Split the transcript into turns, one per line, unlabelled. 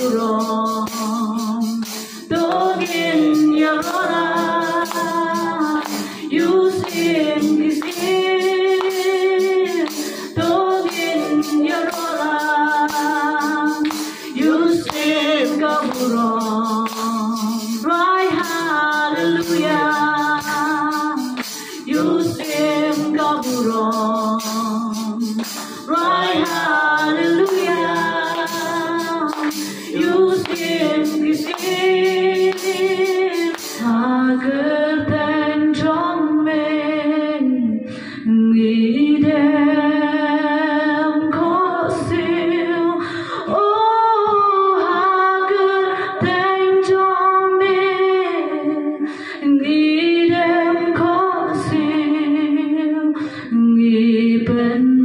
가부러 또긴 열어라 유심 기심 또긴 열어라 유심 가부러 Right hallelujah 유심 가부러 Right hallelujah 유심 기심 작을 땐 정면 믿음 거슬 오 작을 땐 정면 믿음 거슬 기쁜